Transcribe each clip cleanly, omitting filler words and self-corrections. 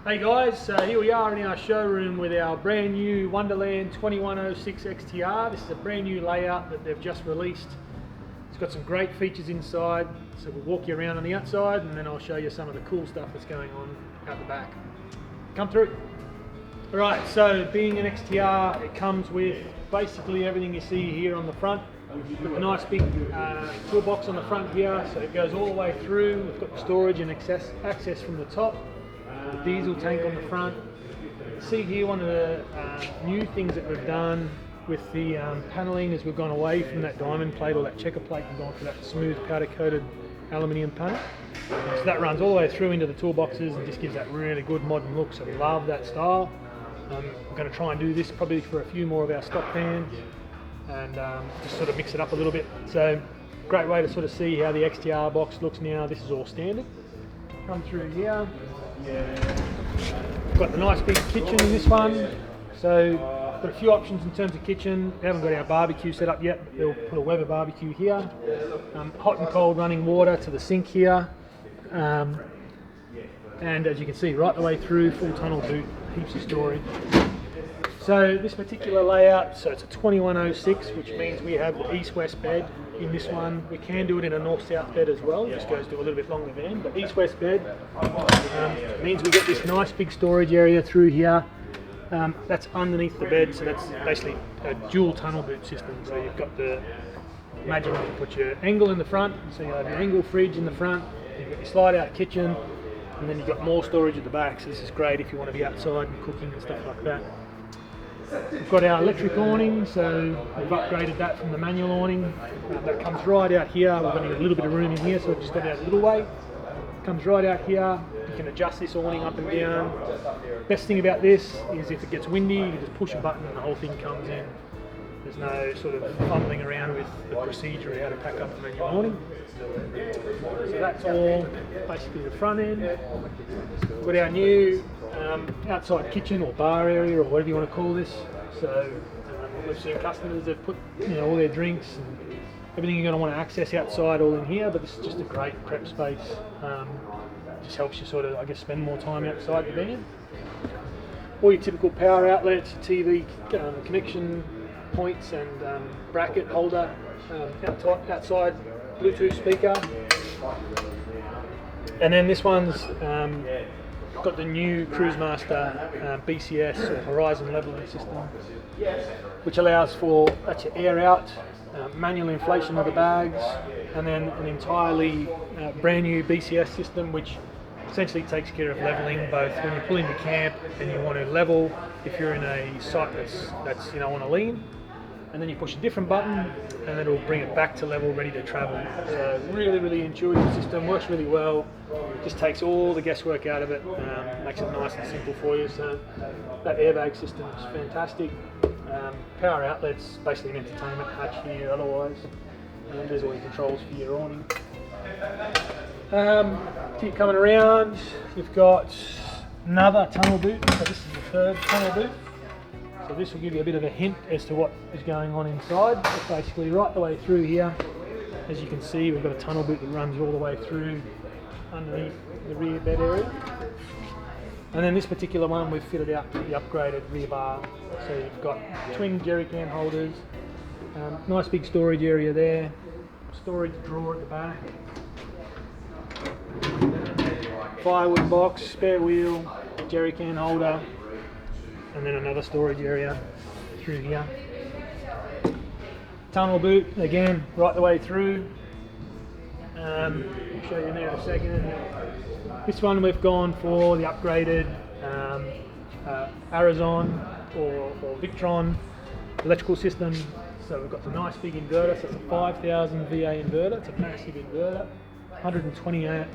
Hey guys, here we are in our showroom with our brand new Wonderland 2106 XTR. This is a brand new layout that they've just released. It's got some great features inside, so we'll walk you around on the outside and then I'll show you some of the cool stuff that's going on out the back. Come through. Alright, so being an XTR, it comes with basically everything you see here on the front. We've got a nice big toolbox on the front here, so it goes all the way through. We've got the storage and access from the top. The diesel tank on the front. See here one of the new things that we've done with the panelling is we've gone away from that diamond plate or that checker plate and gone for that smooth powder coated aluminium panel. So that runs all the way through into the toolboxes and just gives that really good modern look, so we love that style. We're going to try and do this probably for a few more of our stock vans and just sort of mix it up a little bit. So great way to sort of see how the XTR box looks now. This is all standard. Come through here. We've got the nice big kitchen in this one, so we've got a few options in terms of kitchen. We haven't got our barbecue set up yet, but we'll put a Weber barbecue here. Hot and cold running water to the sink here, and as you can see right the way through, full tunnel boot, heaps of storage. So this particular layout, so it's a 2106, which means we have the east-west bed in this one. We can do it in a north-south bed as well, it just goes to a little bit longer van, but east-west bed means we get this nice big storage area through here. That's underneath the bed, so that's basically a dual tunnel boot system. So you've got the, imagine you can put your angle in the front, so you have your angle fridge in the front, you've got your slide-out kitchen, and then you've got more storage at the back, so this is great if you want to be outside and cooking and stuff like that. We've got our electric awning, so we've upgraded that from the manual awning. That comes right out here. We've only got a little bit of room in here, so we've just got it out a little way. Comes right out here. You can adjust this awning up and down. Best thing about this is if it gets windy, you can just push a button and the whole thing comes in. There's no sort of fumbling around with the procedure of how to pack up the manual awning. So that's all basically the front end. We've got our new outside kitchen or bar area or whatever you want to call this. So we've seen customers that put all their drinks and everything you're going to want to access outside all in here, but this is just a great prep space. Just helps you sort of, I guess, spend more time outside the van. All your typical power outlets, TV connection points and bracket holder, outside Bluetooth speaker. And then this one's got the new Cruisemaster BCS or horizon leveling system, which allows for that's your air out, manual inflation of the bags, and then an entirely brand new BCS system which essentially takes care of leveling both when you pull into camp and you want to level if you're in a site that's on a lean, and then you push a different button and it'll bring it back to level, ready to travel. So really intuitive system, works really well, just takes all the guesswork out of it, makes it nice and simple for you. So that airbag system is fantastic. Power outlets, basically an entertainment hatch here otherwise, and there's all your controls for your awning. Keep coming around, you've got another tunnel boot, so this is the third tunnel boot. So this will give you a bit of a hint as to what is going on inside. But basically right the way through here, as you can see, we've got a tunnel boot that runs all the way through underneath the rear bed area. And then this particular one we've fitted out the upgraded rear bar. So you've got twin jerry can holders, nice big storage area there, storage drawer at the back, firewood box, spare wheel, jerry can holder, and then another storage area through here. Tunnel boot again right the way through. I'll show you now in a second. This one we've gone for the upgraded Arizon or Victron electrical system. So we've got the nice big inverter, so it's a 5000 VA inverter, it's a massive inverter, 120 amp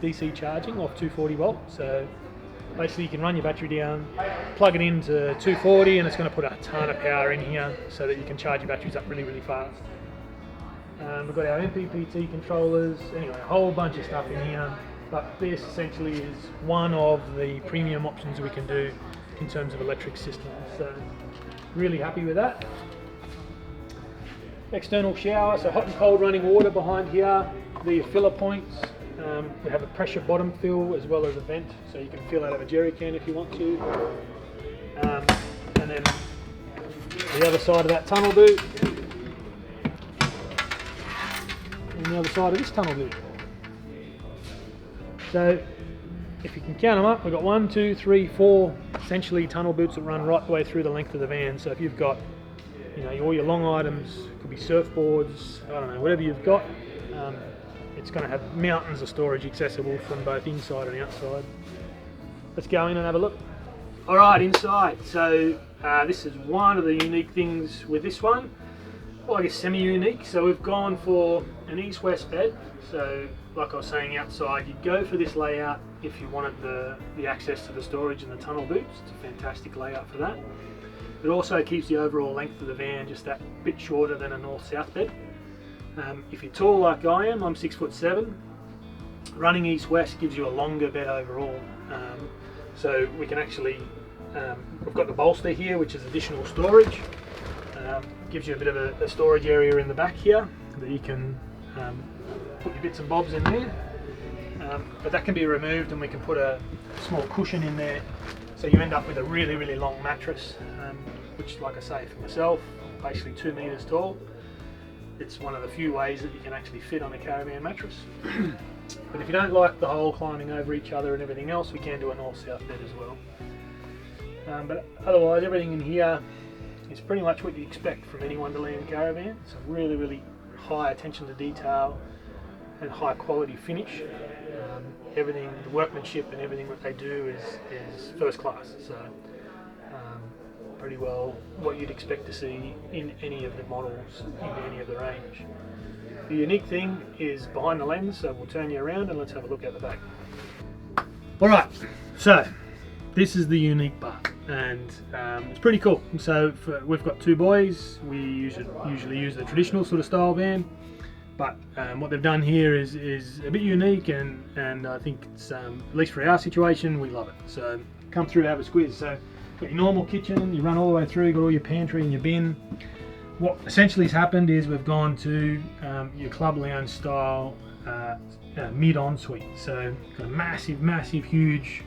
DC charging off 240 volt. So basically you can run your battery down, plug it into 240 and it's going to put a ton of power in here so that you can charge your batteries up really fast. We've got our MPPT controllers, anyway a whole bunch of stuff in here, but this essentially is one of the premium options we can do in terms of electric systems, so really happy with that. External shower, so hot and cold running water behind here, the filler points, we have a pressure bottom fill as well as a vent, so you can fill out of a jerry can if you want to. And then the other side of that tunnel boot, and the other side of this tunnel boot. So if you can count them up, we've got 1, 2, 3, 4 essentially tunnel boots that run right the way through the length of the van. So if you've got, you know, all your long items, could be surfboards, I don't know, whatever you've got, it's going to have mountains of storage accessible from both inside and outside. Let's go in and have a look. Alright, inside. So this is one of the unique things with this one. Well, I guess semi-unique. So we've gone for an east-west bed. So like I was saying, outside you'd go for this layout if you wanted the access to the storage and the tunnel boots. It's a fantastic layout for that. It also keeps the overall length of the van just that bit shorter than a north-south bed. If you're tall like I am, I'm 6'7". Running east-west gives you a longer bed overall. So we can actually, we've got the bolster here, which is additional storage. Gives you a bit of a storage area in the back here that you can put your bits and bobs in there. But that can be removed and we can put a small cushion in there. So you end up with a really, really long mattress, which, like I say, for myself, basically 2 meters tall. It's one of the few ways that you can actually fit on a caravan mattress. But if you don't like the whole climbing over each other and everything else, we can do a north-south bed as well. But otherwise, everything in here is pretty much what you expect from any Wonderland caravan. It's a really, really high attention to detail and high quality finish. Everything, the workmanship and everything that they do is first class. So pretty well what you'd expect to see in any of the models, in any of the range. The unique thing is behind the lens, so we'll turn you around and let's have a look at the back. Alright, so this is the unique part, and it's pretty cool. So we've got 2 boys. We usually use the traditional sort of style van, but what they've done here is a bit unique, and I think it's, at least for our situation, we love it. So come through to have a squiz. So got your normal kitchen, you run all the way through, you got all your pantry and your bin. What essentially has happened is we've gone to your club lounge style mid ensuite. So got a massive, huge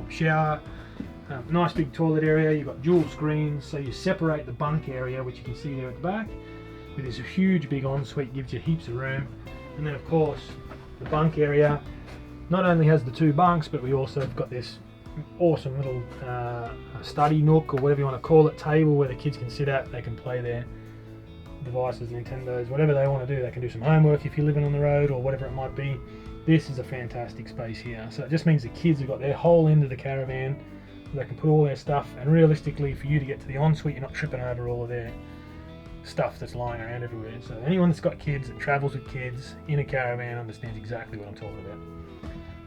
shower, nice big toilet area. You've got dual screens, so you separate the bunk area, which you can see there at the back, with this huge big ensuite, gives you heaps of room. And then of course the bunk area not only has the 2 bunks, but we also have got this awesome little study nook, or whatever you want to call it, table where the kids can sit at. They can play their devices, Nintendos, whatever they want to do. They can do some homework if you're living on the road or whatever it might be. This is a fantastic space here. So it just means the kids have got their whole end of the caravan. They can put all their stuff, and realistically for you to get to the ensuite, you're not tripping over all of their stuff that's lying around everywhere. So anyone that's got kids, that travels with kids in a caravan, understands exactly what I'm talking about.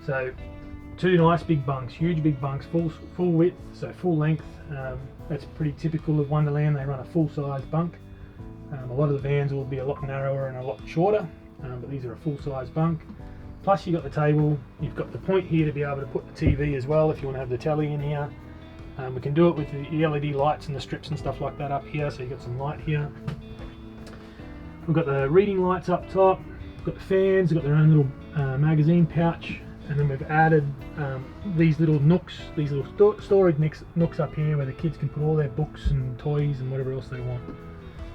So 2 nice big bunks, huge big bunks, full width, so full length. That's pretty typical of Wonderland. They run a full-size bunk. A lot of the vans will be a lot narrower and a lot shorter, but these are a full-size bunk. Plus you've got the table, you've got the point here to be able to put the TV as well if you want to have the telly in here. We can do it with the LED lights and the strips and stuff like that up here, so you've got some light here. We've got the reading lights up top, we've got the fans, they've got their own little magazine pouch. And then we've added these little nooks, these little storage nooks up here where the kids can put all their books and toys and whatever else they want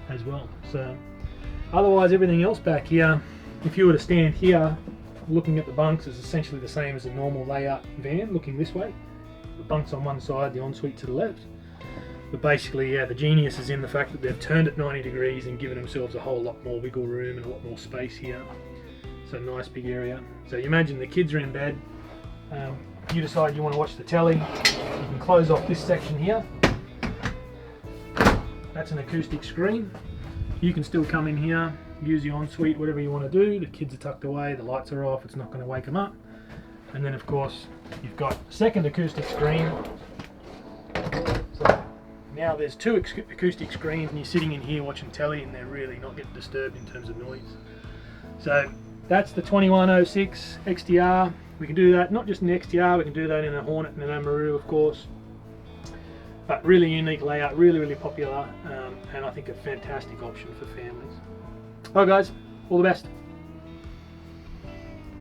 as well. So otherwise everything else back here, if you were to stand here looking at the bunks, is essentially the same as a normal layout van looking this way. The bunks on one side, the ensuite to the left. But basically, yeah, the genius is in the fact that they've turned it 90 degrees and given themselves a whole lot more wiggle room and a lot more space here. So nice big area. So you imagine the kids are in bed, you decide you want to watch the telly, you can close off this section here. That's an acoustic screen. You can still come in here, use the ensuite, whatever you want to do. The kids are tucked away, the lights are off, it's not going to wake them up. And then of course you've got a second acoustic screen. So now there's 2 acoustic screens, and you're sitting in here watching telly and they're really not getting disturbed in terms of noise. So that's the 2106 XTR. We can do that not just in the XTR, we can do that in a Hornet and an Amaru, of course. But really unique layout, really popular, and I think a fantastic option for families. Alright guys, all the best.